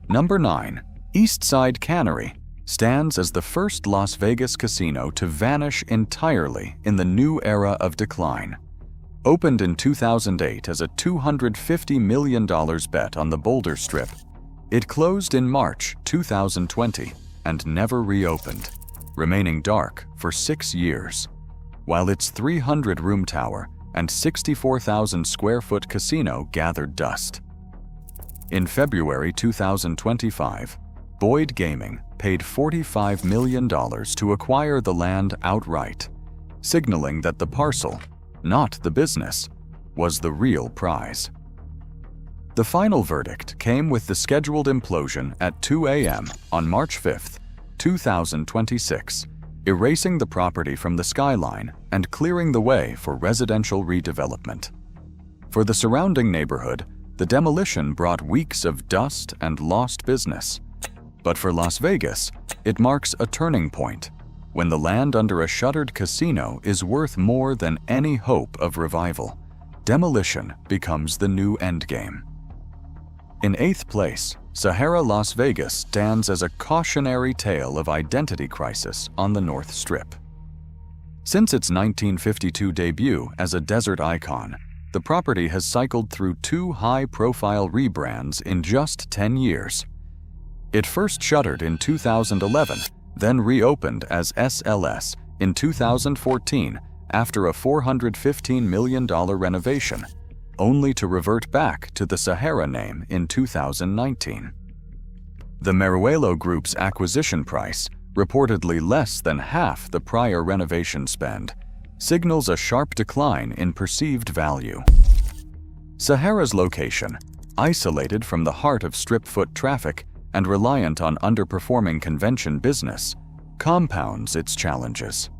Number 9. Eastside Cannery stands as the first Las Vegas casino to vanish entirely in the new era of decline. Opened in 2008 as a $250 million bet on the Boulder Strip, it closed in March 2020 and never reopened, remaining dark for 6 years, while its 300-room tower and 64,000 square foot casino gathered dust. In February 2025, Boyd Gaming paid $45 million to acquire the land outright, signaling that the parcel, not the business, was the real prize. The final verdict came with the scheduled implosion at 2 a.m. on March 5, 2026, erasing the property from the skyline and clearing the way for residential redevelopment. For the surrounding neighborhood, the demolition brought weeks of dust and lost business. But for Las Vegas, it marks a turning point when the land under a shuttered casino is worth more than any hope of revival. Demolition becomes the new endgame. In 8th place, Sahara Las Vegas stands as a cautionary tale of identity crisis on the North Strip. Since its 1952 debut as a desert icon, the property has cycled through 2 high-profile rebrands in just 10 years. It first shuttered in 2011, then reopened as SLS in 2014 after a $415 million renovation, only to revert back to the Sahara name in 2019. The Meruelo Group's acquisition price, reportedly less than half the prior renovation spend, signals a sharp decline in perceived value. Sahara's location, isolated from the heart of Strip foot traffic and reliant on underperforming convention business, compounds its challenges.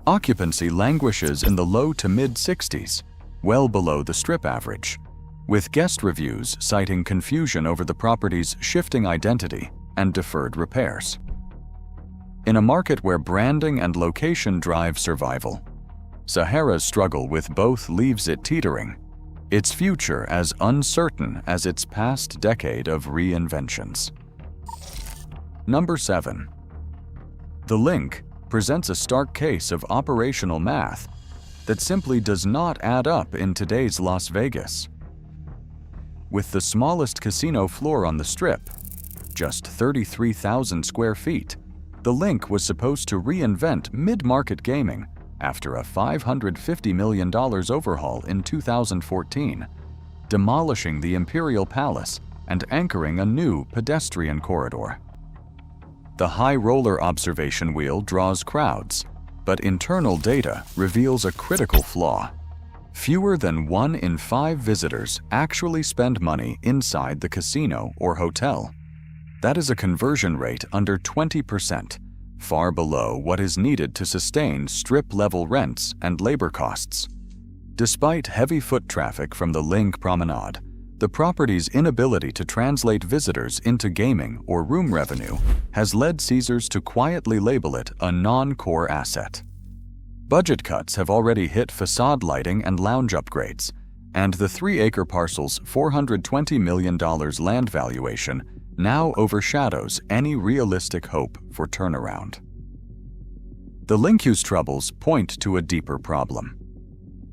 Occupancy languishes in the low to mid-60s, well below the Strip average, with guest reviews citing confusion over the property's shifting identity and deferred repairs. In a market where branding and location drive survival, Sahara's struggle with both leaves it teetering, its future as uncertain as its past decade of reinventions. Number 7. The Linq presents a stark case of operational math that simply does not add up in today's Las Vegas. With the smallest casino floor on the Strip, just 33,000 square feet, the Linq was supposed to reinvent mid-market gaming after a $550 million overhaul in 2014, demolishing the Imperial Palace and anchoring a new pedestrian corridor. The high roller observation wheel draws crowds, but internal data reveals a critical flaw. Fewer than 1 in 5 visitors actually spend money inside the casino or hotel. That is a conversion rate under 20%, far below what is needed to sustain Strip-level rents and labor costs. Despite heavy foot traffic from the Linq Promenade, the property's inability to translate visitors into gaming or room revenue has led Caesars to quietly label it a non-core asset. Budget cuts have already hit facade lighting and lounge upgrades, and the 3-acre parcel's $420 million land valuation now overshadows any realistic hope for turnaround. The Linq's troubles point to a deeper problem.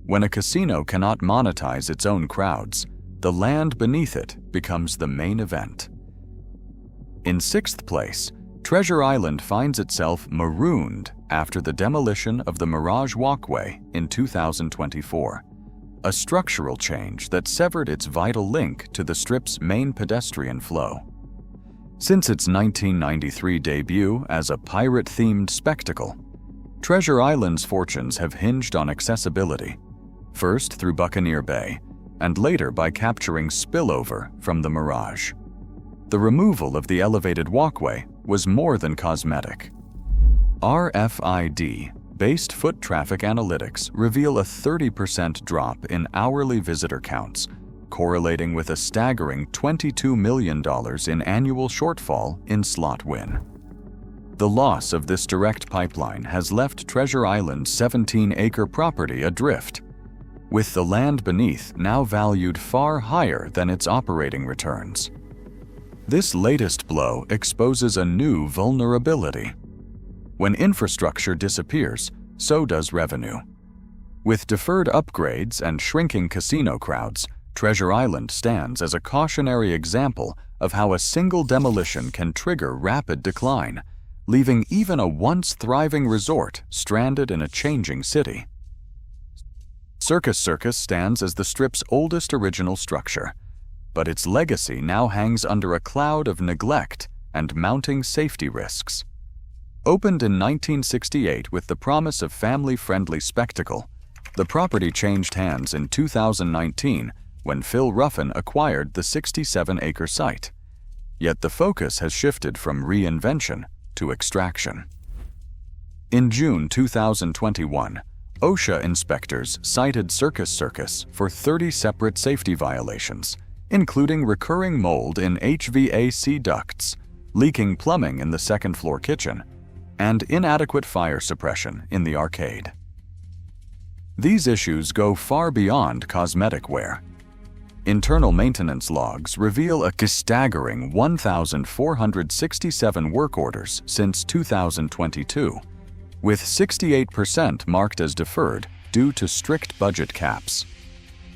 When a casino cannot monetize its own crowds, the land beneath it becomes the main event. In 6th place, Treasure Island finds itself marooned after the demolition of the Mirage Walkway in 2024, a structural change that severed its vital link to the Strip's main pedestrian flow. Since its 1993 debut as a pirate-themed spectacle, Treasure Island's fortunes have hinged on accessibility, first through Buccaneer Bay, and later by capturing spillover from the Mirage. The removal of the elevated walkway was more than cosmetic. RFID-based foot traffic analytics reveal a 30% drop in hourly visitor counts, correlating with a staggering $22 million in annual shortfall in slot win. The loss of this direct pipeline has left Treasure Island's 17-acre property adrift, with the land beneath now valued far higher than its operating returns. This latest blow exposes a new vulnerability. When infrastructure disappears, so does revenue. With deferred upgrades and shrinking casino crowds, Treasure Island stands as a cautionary example of how a single demolition can trigger rapid decline, leaving even a once thriving resort stranded in a changing city. Circus Circus stands as the Strip's oldest original structure, but its legacy now hangs under a cloud of neglect and mounting safety risks. Opened in 1968 with the promise of family-friendly spectacle, the property changed hands in 2019 when Phil Ruffin acquired the 67-acre site. Yet the focus has shifted from reinvention to extraction. In June 2021, OSHA inspectors cited Circus Circus for 30 separate safety violations, including recurring mold in HVAC ducts, leaking plumbing in the second-floor kitchen, and inadequate fire suppression in the arcade. These issues go far beyond cosmetic wear. Internal maintenance logs reveal a staggering 1,467 work orders since 2022, with 68% marked as deferred due to strict budget caps.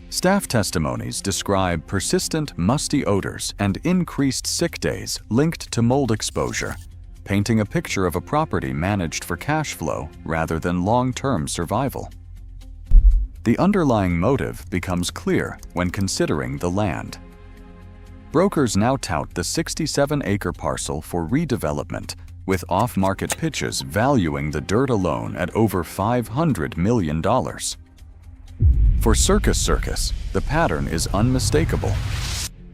Staff testimonies describe persistent musty odors and increased sick days linked to mold exposure, painting a picture of a property managed for cash flow rather than long-term survival. The underlying motive becomes clear when considering the land. Brokers now tout the 67-acre parcel for redevelopment, with off-market pitches valuing the dirt alone at over $500 million. For Circus Circus, the pattern is unmistakable.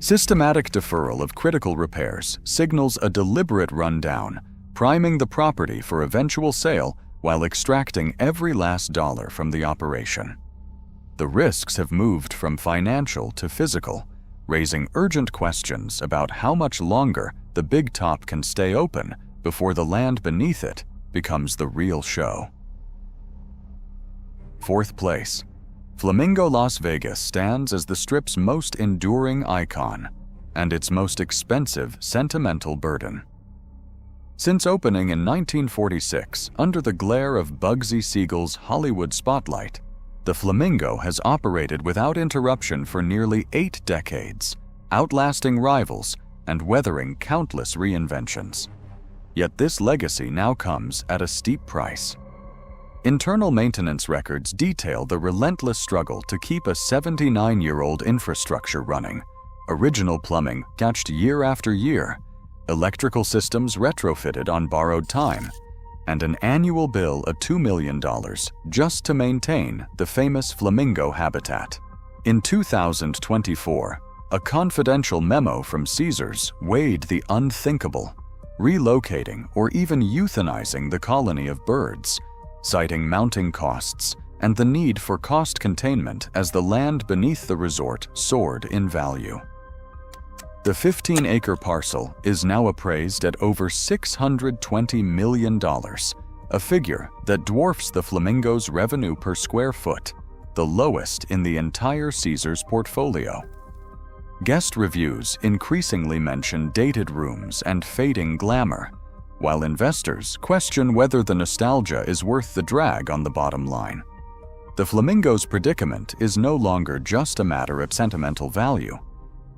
Systematic deferral of critical repairs signals a deliberate rundown, priming the property for eventual sale while extracting every last dollar from the operation. The risks have moved from financial to physical, raising urgent questions about how much longer the big top can stay open before the land beneath it becomes the real show. Fourth place. Flamingo Las Vegas stands as the Strip's most enduring icon and its most expensive sentimental burden. Since opening in 1946 under the glare of Bugsy Siegel's Hollywood spotlight, the Flamingo has operated without interruption for nearly 8 decades, outlasting rivals and weathering countless reinventions. Yet this legacy now comes at a steep price. Internal maintenance records detail the relentless struggle to keep a 79-year-old infrastructure running, original plumbing patched year after year, electrical systems retrofitted on borrowed time, and an annual bill of $2 million just to maintain the famous flamingo habitat. In 2024, a confidential memo from Caesars weighed the unthinkable, relocating or even euthanizing the colony of birds, citing mounting costs and the need for cost containment as the land beneath the resort soared in value. The 15-acre parcel is now appraised at over $620 million, a figure that dwarfs the Flamingo's revenue per square foot, the lowest in the entire Caesars portfolio. Guest reviews increasingly mention dated rooms and fading glamour, while investors question whether the nostalgia is worth the drag on the bottom line. The Flamingo's predicament is no longer just a matter of sentimental value.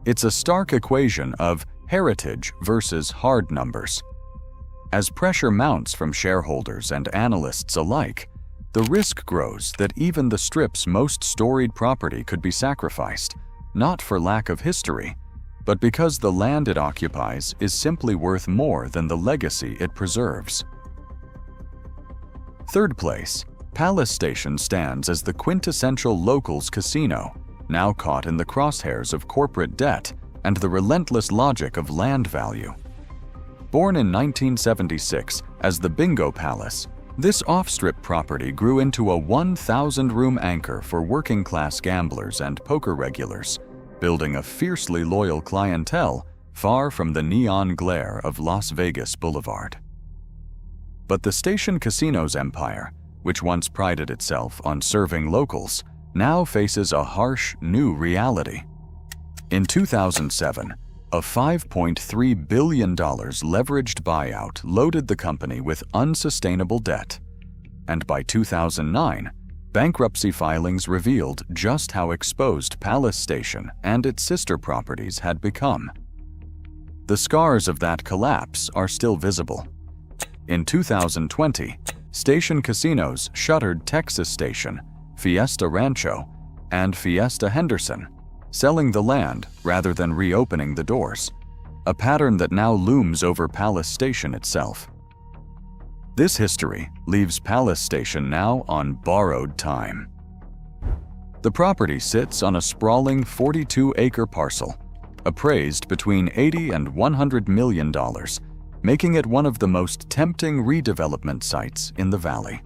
It's a stark equation of heritage versus hard numbers. As pressure mounts from shareholders and analysts alike, the risk grows that even the Strip's most storied property could be sacrificed, not for lack of history, but because the land it occupies is simply worth more than the legacy it preserves. Third place, Palace Station stands as the quintessential locals casino, now caught in the crosshairs of corporate debt and the relentless logic of land value. Born in 1976 as the Bingo Palace, this off-strip property grew into a 1,000-room anchor for working-class gamblers and poker regulars, building a fiercely loyal clientele far from the neon glare of Las Vegas Boulevard. But the Station Casino's empire, which once prided itself on serving locals, now faces a harsh, new reality. In 2007, A $5.3 billion leveraged buyout loaded the company with unsustainable debt. And by 2009, bankruptcy filings revealed just how exposed Palace Station and its sister properties had become. The scars of that collapse are still visible. In 2020, Station casinos shuttered Texas Station, Fiesta Rancho, and Fiesta Henderson, selling the land rather than reopening the doors, a pattern that now looms over Palace Station itself. This history leaves Palace Station now on borrowed time. The property sits on a sprawling 42-acre parcel, appraised between $80 and $100 million, making it one of the most tempting redevelopment sites in the valley.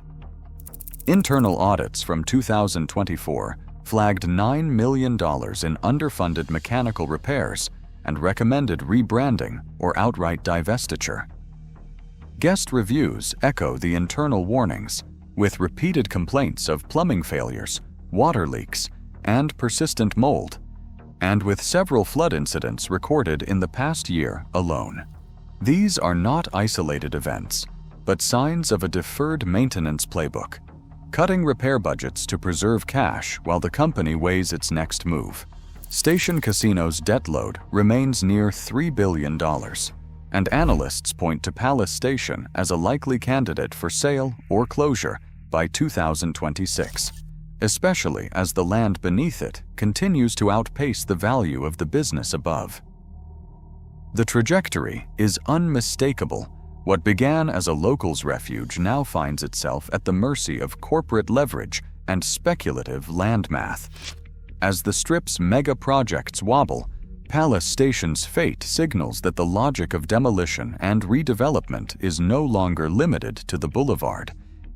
Internal audits from 2024 flagged $9 million in underfunded mechanical repairs and recommended rebranding or outright divestiture. Guest reviews echo the internal warnings, with repeated complaints of plumbing failures, water leaks, and persistent mold, and with several flood incidents recorded in the past year alone. These are not isolated events, but signs of a deferred maintenance playbook, cutting repair budgets to preserve cash while the company weighs its next move. Station Casino's debt load remains near $3 billion, and analysts point to Palace Station as a likely candidate for sale or closure by 2026, especially as the land beneath it continues to outpace the value of the business above. The trajectory is unmistakable. What began as a locals' refuge now finds itself at the mercy of corporate leverage and speculative land math. As the Strip's mega projects wobble, Palace Station's fate signals that the logic of demolition and redevelopment is no longer limited to the boulevard.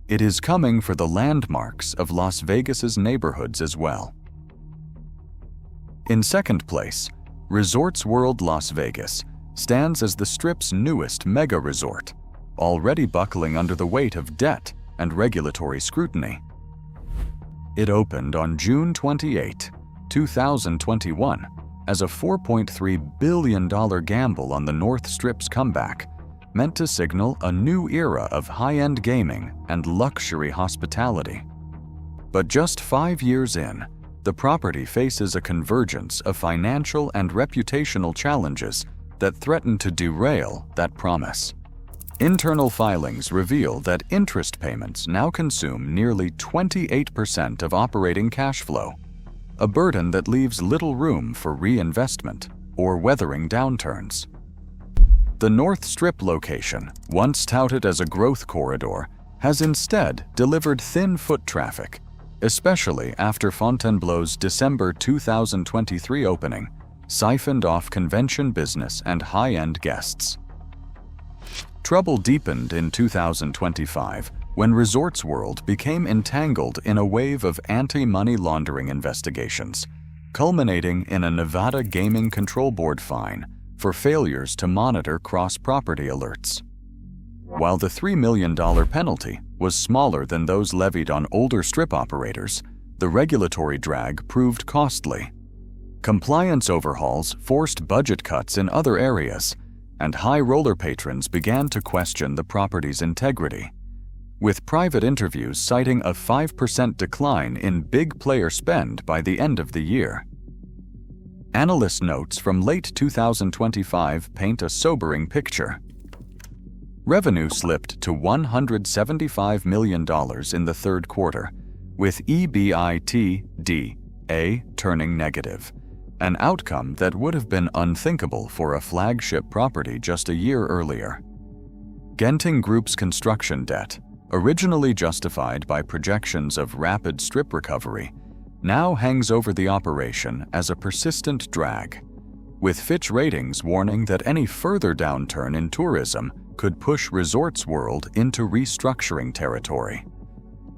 It is coming for the landmarks of Las Vegas's neighborhoods as well. In second place, Resorts World Las Vegas stands as the Strip's newest mega resort, already buckling under the weight of debt and regulatory scrutiny. It opened on June 28, 2021, as a $4.3 billion gamble on the North Strip's comeback, meant to signal a new era of high-end gaming and luxury hospitality. But just 5 years in, the property faces a convergence of financial and reputational challenges that threaten to derail that promise. Internal filings reveal that interest payments now consume nearly 28% of operating cash flow, a burden that leaves little room for reinvestment or weathering downturns. The North Strip location, once touted as a growth corridor, has instead delivered thin foot traffic, especially after Fontainebleau's December 2023 opening siphoned off convention business and high-end guests. Trouble deepened in 2025 when Resorts World became entangled in a wave of anti-money laundering investigations, culminating in a Nevada Gaming Control Board fine for failures to monitor cross-property alerts. While the $3 million penalty was smaller than those levied on older Strip operators, the regulatory drag proved costly. Compliance overhauls forced budget cuts in other areas, and high roller patrons began to question the property's integrity, with private interviews citing a 5% decline in big player spend by the end of the year. Analyst notes from late 2025 paint a sobering picture. Revenue slipped to $175 million in the third quarter, with EBITDA turning negative, an outcome that would have been unthinkable for a flagship property just a year earlier. Genting Group's construction debt, originally justified by projections of rapid Strip recovery, now hangs over the operation as a persistent drag, with Fitch Ratings warning that any further downturn in tourism could push Resorts World into restructuring territory.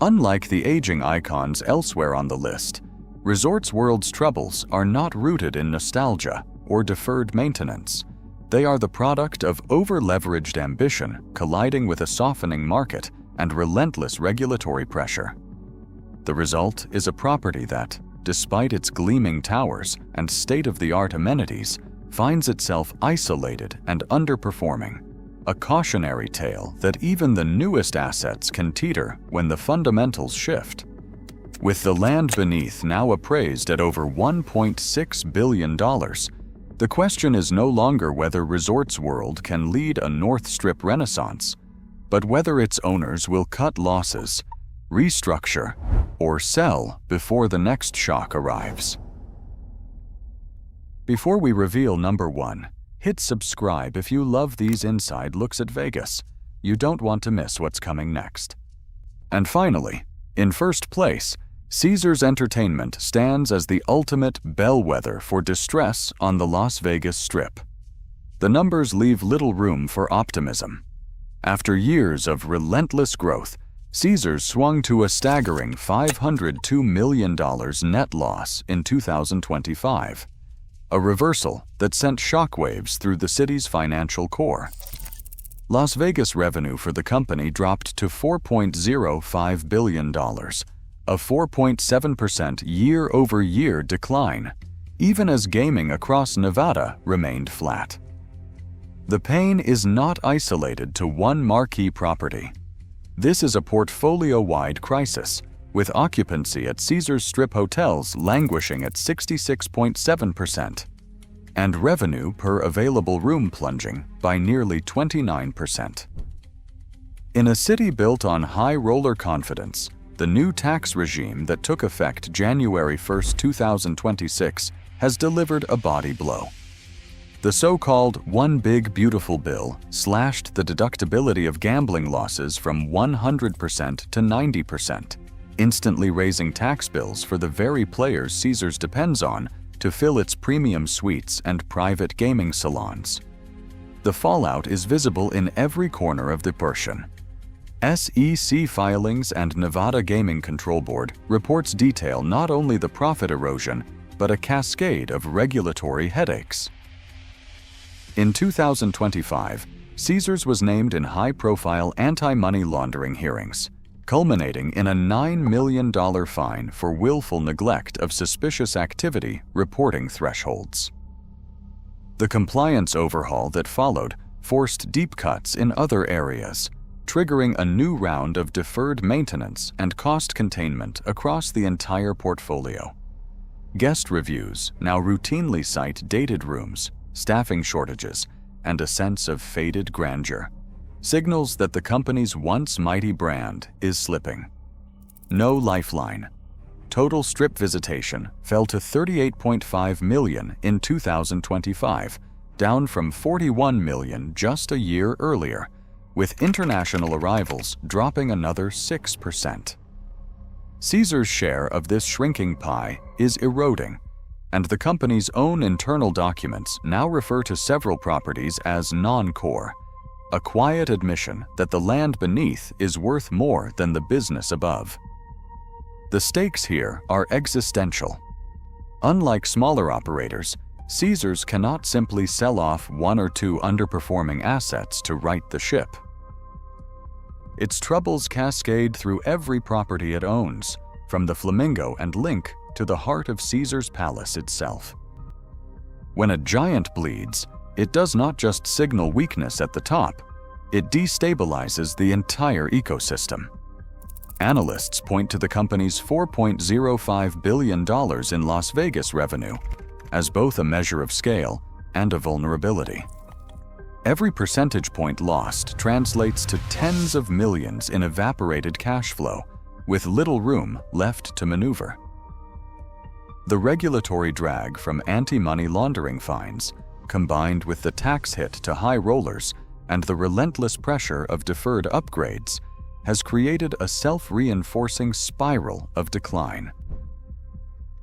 Unlike the aging icons elsewhere on the list, Resorts World's troubles are not rooted in nostalgia or deferred maintenance. They are the product of over-leveraged ambition colliding with a softening market and relentless regulatory pressure. The result is a property that, despite its gleaming towers and state-of-the-art amenities, finds itself isolated and underperforming, a cautionary tale that even the newest assets can teeter when the fundamentals shift. With the land beneath now appraised at over $1.6 billion, the question is no longer whether Resorts World can lead a North Strip renaissance, but whether its owners will cut losses, restructure, or sell before the next shock arrives. Before we reveal number 1, hit subscribe if you love these inside looks at Vegas. You don't want to miss what's coming next. And finally, in first place, Caesars Entertainment stands as the ultimate bellwether for distress on the Las Vegas Strip. The numbers leave little room for optimism. After years of relentless growth, Caesars swung to a staggering $502 million net loss in 2025, a reversal that sent shockwaves through the city's financial core. Las Vegas revenue for the company dropped to $4.05 billion, a 4.7% year-over-year decline, even as gaming across Nevada remained flat. The pain is not isolated to one marquee property. This is a portfolio-wide crisis, with occupancy at Caesars Strip hotels languishing at 66.7%, and revenue per available room plunging by nearly 29%. In a city built on high roller confidence, the new tax regime that took effect January 1, 2026 has delivered a body blow. The so-called One Big Beautiful Bill slashed the deductibility of gambling losses from 100% to 90%, instantly raising tax bills for the very players Caesars depends on to fill its premium suites and private gaming salons. The fallout is visible in every corner of the portion. SEC filings and Nevada Gaming Control Board reports detail not only the profit erosion, but a cascade of regulatory headaches. In 2025, Caesars was named in high-profile anti-money laundering hearings, culminating in a $9 million fine for willful neglect of suspicious activity reporting thresholds. The compliance overhaul that followed forced deep cuts in other areas, triggering a new round of deferred maintenance and cost containment across the entire portfolio. Guest reviews now routinely cite dated rooms, staffing shortages, and a sense of faded grandeur, signals that the company's once mighty brand is slipping. No lifeline. Total Strip visitation fell to 38.5 million in 2025, down from 41 million just a year earlier, with international arrivals dropping another 6%. Caesars' share of this shrinking pie is eroding, and the company's own internal documents now refer to several properties as non-core, a quiet admission that the land beneath is worth more than the business above. The stakes here are existential. Unlike smaller operators, Caesars cannot simply sell off one or two underperforming assets to right the ship. Its troubles cascade through every property it owns, from the Flamingo and Linq to the heart of Caesars Palace itself. When a giant bleeds, it does not just signal weakness at the top, it destabilizes the entire ecosystem. Analysts point to the company's $4.05 billion in Las Vegas revenue as both a measure of scale and a vulnerability. Every percentage point lost translates to tens of millions in evaporated cash flow, with little room left to maneuver. The regulatory drag from anti-money laundering fines, combined with the tax hit to high rollers and the relentless pressure of deferred upgrades, has created a self-reinforcing spiral of decline.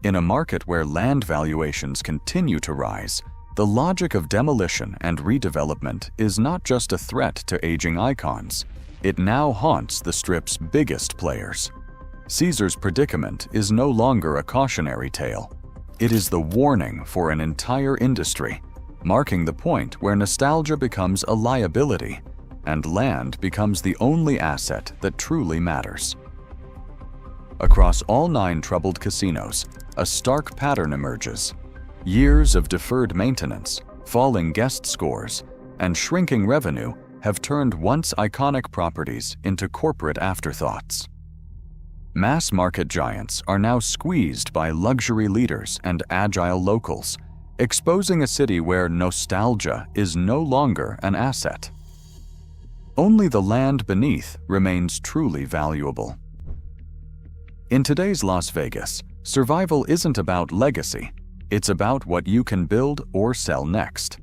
In a market where land valuations continue to rise, the logic of demolition and redevelopment is not just a threat to aging icons, it now haunts the Strip's biggest players. Caesars' predicament is no longer a cautionary tale. It is the warning for an entire industry, marking the point where nostalgia becomes a liability and land becomes the only asset that truly matters. Across all 9 troubled casinos, a stark pattern emerges. Years of deferred maintenance, falling guest scores, and shrinking revenue have turned once iconic properties into corporate afterthoughts. Mass market giants are now squeezed by luxury leaders and agile locals, exposing a city where nostalgia is no longer an asset. Only the land beneath remains truly valuable. In today's Las Vegas, survival isn't about legacy, it's about what you can build or sell next.